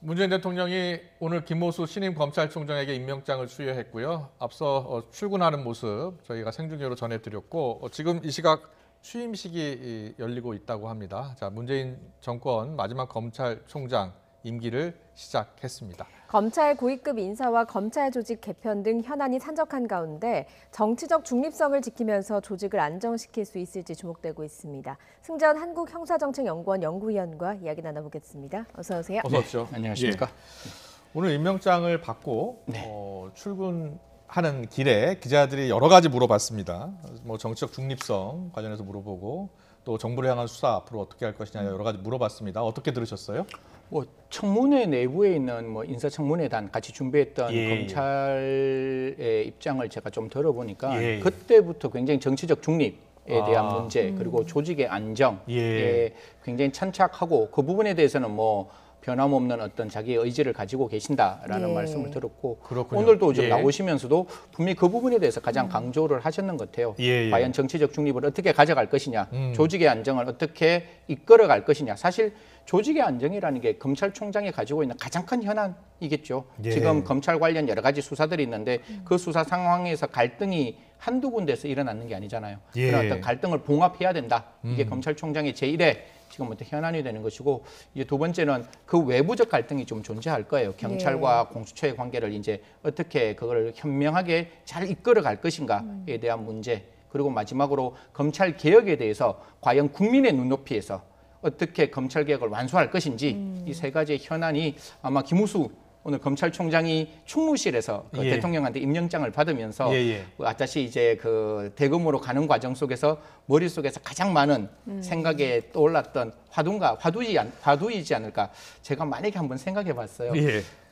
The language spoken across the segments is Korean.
문재인 대통령이 오늘 김모수 신임 검찰총장에게 임명장을 수여했고요. 앞서 출근하는 모습 저희가 생중계로 전해드렸고 지금 이 시각 취임식이 열리고 있다고 합니다. 자, 문재인 정권 마지막 검찰총장 임기를 시작했습니다. 검찰 고위급 인사와 검찰 조직 개편 등 현안이 산적한 가운데 정치적 중립성을 지키면서 조직을 안정시킬 수 있을지 주목되고 있습니다. 승전 한국형사정책연구원 연구위원과 이야기 나눠보겠습니다. 어서 오세요. 어서 오십시오. 네, 안녕하십니까. 예. 오늘 임명장을 받고 출근하는 길에 기자들이 여러 가지 물어봤습니다. 뭐 정치적 중립성 관련해서 물어보고 또 정부를 향한 수사 앞으로 어떻게 할 것이냐 여러 가지 물어봤습니다. 어떻게 들으셨어요? 뭐 청문회 내부에 있는 뭐 인사청문회단 같이 준비했던 검찰의 입장을 제가 좀 들어보니까 그때부터 굉장히 정치적 중립에 대한 문제 그리고 조직의 안정에 굉장히 찬착하고 그 부분에 대해서는 뭐 변함없는 어떤 자기의 의지를 가지고 계신다라는 말씀을 들었고 그렇군요. 오늘도 좀 나오시면서도 분명히 그 부분에 대해서 가장 강조를 하셨는 것 같아요. 과연 정치적 중립을 어떻게 가져갈 것이냐, 조직의 안정을 어떻게 이끌어갈 것이냐. 사실 조직의 안정이라는 게 검찰총장이 가지고 있는 가장 큰 현안이겠죠. 지금 검찰 관련 여러 가지 수사들이 있는데 그 수사 상황에서 갈등이 한두 군데서 일어나는 게 아니잖아요. 그런 어떤 갈등을 봉합해야 된다. 이게 검찰총장의 제1의 지금 어떤 현안이 되는 것이고 이제 두 번째는 그 외부적 갈등이 좀 존재할 거예요. 경찰과 공수처의 관계를 이제 어떻게 그걸 현명하게 잘 이끌어갈 것인가에 대한 문제. 그리고 마지막으로 검찰 개혁에 대해서 과연 국민의 눈높이에서 어떻게 검찰 개혁을 완수할 것인지 이 세 가지의 현안이 아마 김우수 오늘 검찰총장이 충무실에서 그 대통령한테 임명장을 받으면서 다시 이제 그 대검으로 가는 과정 속에서 머릿속에서 가장 많은 생각에 떠올랐던 화두이지 않을까. 제가 만약에 한번 생각해 봤어요.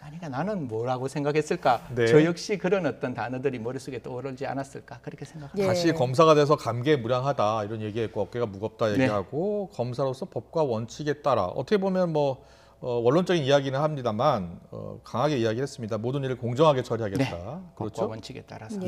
아니까 나는 뭐라고 생각했을까? 저 역시 그런 어떤 단어들이 머릿속에 떠오르지 않았을까? 그렇게 생각합니다. 다시 검사가 돼서 감개무량하다 이런 얘기했고 어깨가 무겁다 얘기하고 검사로서 법과 원칙에 따라 어떻게 보면 뭐 원론적인 이야기는 합니다만 강하게 이야기했습니다. 모든 일을 공정하게 처리하겠다. 그렇죠? 법과 원칙에 따라서.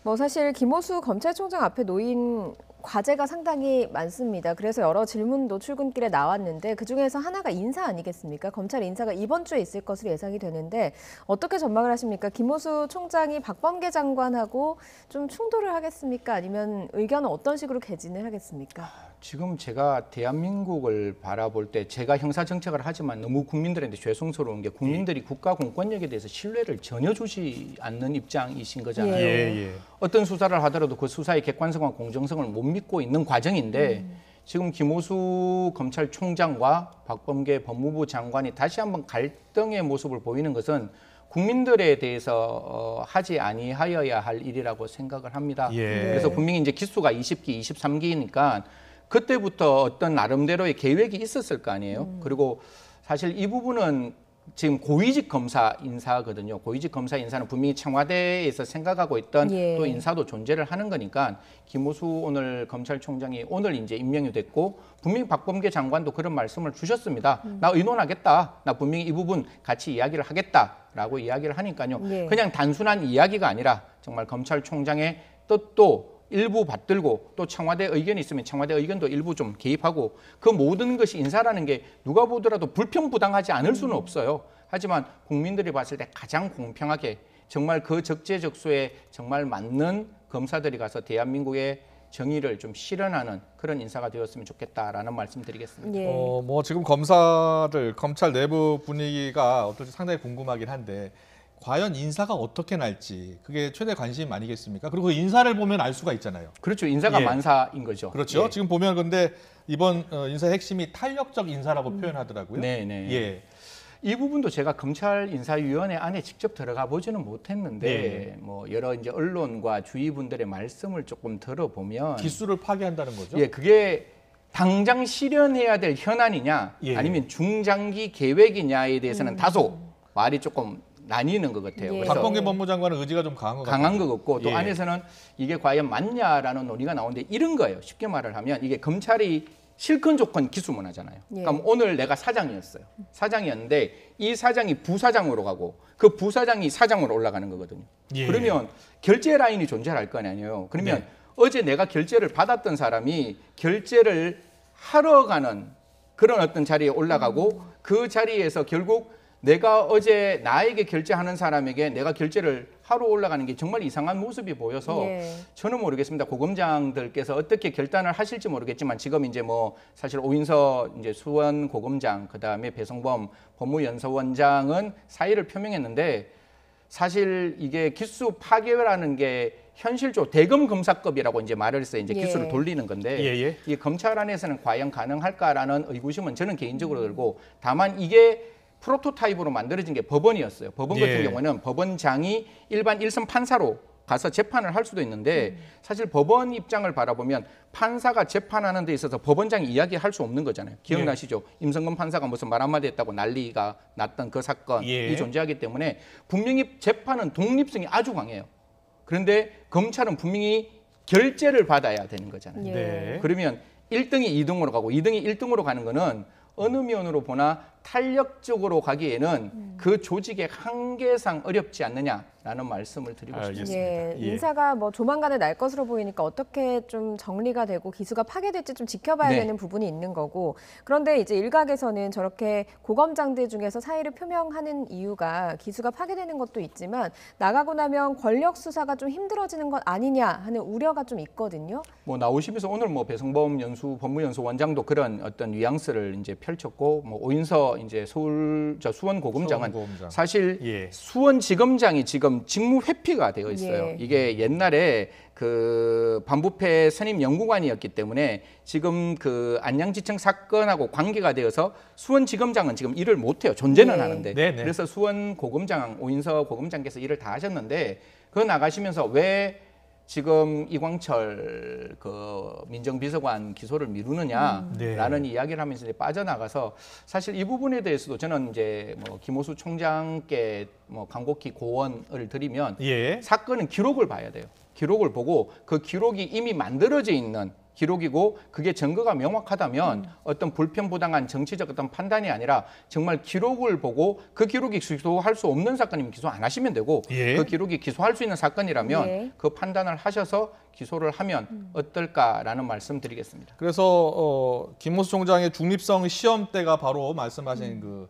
뭐 사실 김호수 검찰총장 앞에 놓인 과제가 상당히 많습니다. 그래서 여러 질문도 출근길에 나왔는데 그중에서 하나가 인사 아니겠습니까? 검찰 인사가 이번 주에 있을 것으로 예상이 되는데 어떻게 전망을 하십니까? 김호수 총장이 박범계 장관하고 좀 충돌을 하겠습니까? 아니면 의견은 어떤 식으로 개진을 하겠습니까? 지금 제가 대한민국을 바라볼 때 제가 형사정책을 하지만 너무 국민들한테 죄송스러운 게 국민들이 국가 공권력에 대해서 신뢰를 전혀 주지 않는 입장이신 거잖아요. 어떤 수사를 하더라도 그 수사의 객관성과 공정성을 못 믿고 있는 과정인데 지금 김호수 검찰총장과 박범계 법무부 장관이 다시 한번 갈등의 모습을 보이는 것은 국민들에 대해서 하지 아니하여야 할 일이라고 생각을 합니다. 그래서 분명히 이제 기수가 20기, 23기니까 그때부터 어떤 나름대로의 계획이 있었을 거 아니에요. 그리고 사실 이 부분은 지금 고위직 검사 인사거든요. 고위직 검사 인사는 분명히 청와대에서 생각하고 있던 또 인사도 존재를 하는 거니까 김호수 오늘 검찰총장이 오늘 이제 임명이 됐고 분명히 박범계 장관도 그런 말씀을 주셨습니다. 나 의논하겠다. 나 분명히 이 부분 같이 이야기를 하겠다라고 이야기를 하니까요. 그냥 단순한 이야기가 아니라 정말 검찰총장의 뜻도 일부 받들고 또 청와대 의견이 있으면 청와대 의견도 일부 좀 개입하고 그 모든 것이 인사라는 게 누가 보더라도 불평부당하지 않을 수는 없어요. 하지만 국민들이 봤을 때 가장 공평하게 정말 그 적재적소에 정말 맞는 검사들이 가서 대한민국의 정의를 좀 실현하는 그런 인사가 되었으면 좋겠다라는 말씀드리겠습니다. 뭐 지금 검찰 내부 분위기가 어떨지 상당히 궁금하긴 한데 과연 인사가 어떻게 날지 그게 최대 관심 아니겠습니까? 그리고 인사를 보면 알 수가 있잖아요. 그렇죠. 인사가 만사인 거죠. 그렇죠. 지금 보면 근데 이번 인사의 핵심이 탄력적 인사라고 표현하더라고요. 이 부분도 제가 검찰 인사위원회 안에 직접 들어가 보지는 못했는데 뭐 여러 이제 언론과 주위 분들의 말씀을 조금 들어보면 기수를 파괴한다는 거죠. 그게 당장 실현해야 될 현안이냐 아니면 중장기 계획이냐에 대해서는 다소 말이 조금 나뉘는 것 같아요. 박범계 법무장관은 의지가 좀 강한 것 같고 또 안에서는 이게 과연 맞냐라는 논의가 나오는데 이런 거예요. 쉽게 말을 하면 이게 검찰이 실권 조건 기수문화잖아요. 그럼 오늘 내가 사장이었어요. 사장이었는데 이 사장이 부사장으로 가고 그 부사장이 사장으로 올라가는 거거든요. 그러면 결제 라인이 존재할 거 아니에요. 그러면 어제 내가 결제를 받았던 사람이 결제를 하러 가는 그런 어떤 자리에 올라가고 그 자리에서 결국 내가 어제 나에게 결제하는 사람에게 내가 결제를 하러 올라가는 게 정말 이상한 모습이 보여서 예. 저는 모르겠습니다. 고검장들께서 어떻게 결단을 하실지 모르겠지만 지금 이제 뭐 사실 오인서 이제 수원 고검장 그다음에 배성범 법무연수원장은 사의를 표명했는데 사실 이게 기수 파괴라는 게 현실적으로 대검 검사급이라고 이제 말을 해서 이제 예. 기수를 돌리는 건데 예, 예. 이 검찰 안에서는 과연 가능할까라는 의구심은 저는 개인적으로 들고 다만 이게 프로토타입으로 만들어진 게 법원이었어요. 법원 예. 같은 경우는 법원장이 일반 일선 판사로 가서 재판을 할 수도 있는데 사실 법원 입장을 바라보면 판사가 재판하는 데 있어서 법원장이 이야기할 수 없는 거잖아요. 기억나시죠? 임성근 판사가 무슨 말 한마디 했다고 난리가 났던 그 사건이 예. 존재하기 때문에 분명히 재판은 독립성이 아주 강해요. 그런데 검찰은 분명히 결재를 받아야 되는 거잖아요. 예. 네. 그러면 1등이 2등으로 가고 2등이 1등으로 가는 거는 어느 면으로 보나 탄력적으로 가기에는 그 조직의 한계상 어렵지 않느냐라는 말씀을 드리고 싶습니다. 예, 예. 인사가 뭐 조만간에 날 것으로 보이니까 어떻게 좀 정리가 되고 기수가 파괴될지 좀 지켜봐야 네. 되는 부분이 있는 거고 그런데 이제 일각에서는 저렇게 고검장들 중에서 사의를 표명하는 이유가 기수가 파괴되는 것도 있지만 나가고 나면 권력 수사가 좀 힘들어지는 것 아니냐 하는 우려가 좀 있거든요. 뭐 나오시면서 오늘 뭐 배성범 법무연수 원장도 그런 어떤 뉘앙스를 이제 펼쳤고 뭐 오인서 이제 수원 고검장은 수원고검장. 사실 예. 수원지검장이 지금 직무 회피가 되어 있어요. 예. 이게 옛날에 그 반부패 선임 연구관이었기 때문에 지금 그 안양지청 사건하고 관계가 되어서 수원지검장은 지금 일을 못해요. 존재는 예. 하는데. 네네. 그래서 수원 고검장 오인서 고검장께서 일을 다 하셨는데 그 나가시면서 왜 지금 이광철 그 민정비서관 기소를 미루느냐라는 네. 이야기를 하면서 이제 빠져나가서 사실 이 부분에 대해서도 저는 이제 뭐 김호수 총장께 뭐 간곡히 고언을 드리면 예. 사건은 기록을 봐야 돼요. 기록을 보고 그 기록이 이미 만들어져 있는 기록이고 그게 증거가 명확하다면 어떤 불편부당한 정치적 어떤 판단이 아니라 정말 기록을 보고 그 기록이 기소할 수 없는 사건이면 기소 안 하시면 되고 예. 그 기록이 기소할 수 있는 사건이라면 예. 그 판단을 하셔서 기소를 하면 어떨까라는 말씀 드리겠습니다. 그래서 김호수 총장의 중립성 시험대가 바로 말씀하신 그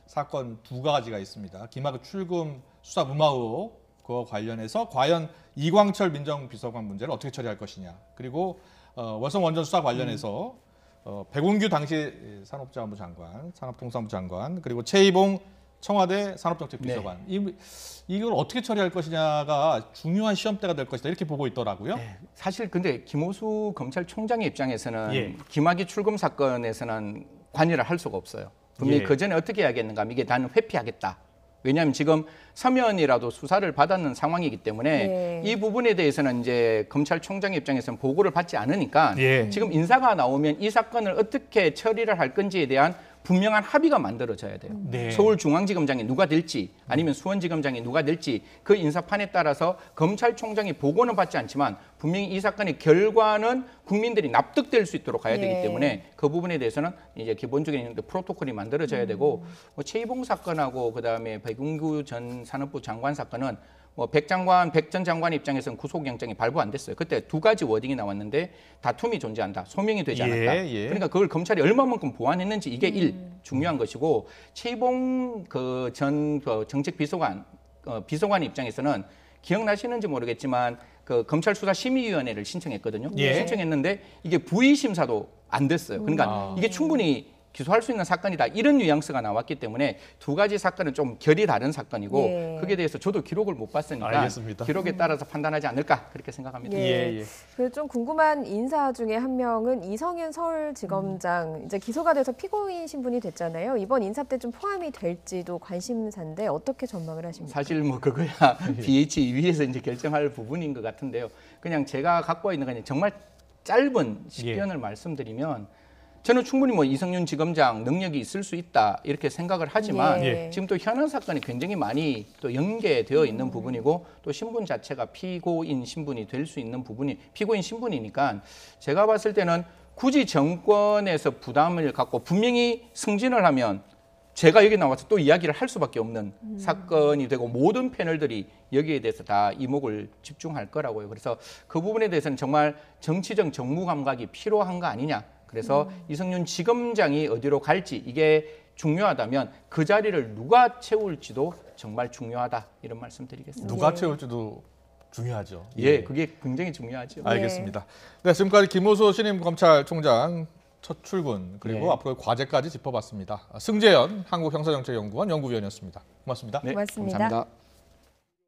사건 두 가지가 있습니다. 김학의 출금 수사 무마 의혹 그와 관련해서 과연 이광철 민정비서관 문제를 어떻게 처리할 것이냐. 그리고 월성 원전 수사 관련해서 백운규 당시 산업자원부 장관, 산업통상부 장관, 그리고 최이봉 청와대 산업정책비서관 이걸 어떻게 처리할 것이냐가 중요한 시험대가 될 것이다 이렇게 보고 있더라고요. 사실 근데 김호수 검찰총장의 입장에서는 예. 김학의 출금 사건에서는 관여를 할 수가 없어요. 분명히 예. 그 전에 어떻게 해야겠는가 하면 이게 나는 회피하겠다. 왜냐하면 지금 서면이라도 수사를 받았는 상황이기 때문에 네. 이 부분에 대해서는 이제 검찰총장의 입장에서는 보고를 받지 않으니까 예. 지금 인사가 나오면 이 사건을 어떻게 처리를 할 건지에 대한 분명한 합의가 만들어져야 돼요. 네. 서울중앙지검장이 누가 될지 아니면 수원지검장이 누가 될지 그 인사판에 따라서 검찰총장이 보고는 받지 않지만 분명히 이 사건의 결과는 국민들이 납득될 수 있도록 가야 되기 예. 때문에 그 부분에 대해서는 이제 기본적인 프로토콜이 만들어져야 되고 뭐 최이봉 사건하고 그다음에 백운규 전 산업부 장관 사건은 뭐 백 전 장관 입장에서는 구속영장이 발부 안 됐어요. 그때 두 가지 워딩이 나왔는데 다툼이 존재한다, 소명이 되지 않았다. 예. 그러니까 그걸 검찰이 얼마만큼 보완했는지 이게 중요한 것이고 최이봉 그 전 정책비서관 비서관 입장에서는 기억나시는지 모르겠지만 그 검찰 수사 심의위원회를 신청했거든요. 예. 신청했는데 이게 부의 심사도 안 됐어요. 그러니까 이게 충분히 기소할 수 있는 사건이다. 이런 뉘앙스가 나왔기 때문에 두 가지 사건은 좀 결이 다른 사건이고 예. 그게 대해서 저도 기록을 못 봤으니까 알겠습니다. 기록에 따라서 판단하지 않을까 그렇게 생각합니다. 예. 예. 그래서 좀 궁금한 인사 중에 한 명은 이성윤 서울지검장 이제 기소가 돼서 피고인 신분이 됐잖아요. 이번 인사 때 좀 포함이 될지도 관심사인데 어떻게 전망을 하십니까? 사실 뭐 그거야 BH 위에서 이제 결정할 부분인 것 같은데요. 그냥 제가 갖고 있는 그냥 정말 짧은 식견을 말씀드리면 저는 충분히 뭐 이성윤 지검장 능력이 있을 수 있다 이렇게 생각을 하지만 예. 지금 또 현안 사건이 굉장히 많이 또 연계되어 있는 부분이고 또 신분 자체가 피고인 신분이 될 수 있는 부분이 피고인 신분이니까 제가 봤을 때는 굳이 정권에서 부담을 갖고 분명히 승진을 하면 제가 여기 나와서 또 이야기를 할 수밖에 없는 사건이 되고 모든 패널들이 여기에 대해서 다 이목을 집중할 거라고요. 그래서 그 부분에 대해서는 정말 정치적 정무 감각이 필요한 거 아니냐. 그래서 이성윤 지검장이 어디로 갈지 이게 중요하다면 그 자리를 누가 채울지도 정말 중요하다 이런 말씀드리겠습니다. 누가 채울지도 중요하죠. 예, 그게 굉장히 중요하죠. 알겠습니다. 네, 지금까지 김호수 신임 검찰총장 첫 출근 그리고 네. 앞으로의 과제까지 짚어봤습니다. 승재현 한국형사정책연구원 연구위원이었습니다. 고맙습니다. 네, 고맙습니다. 감사합니다.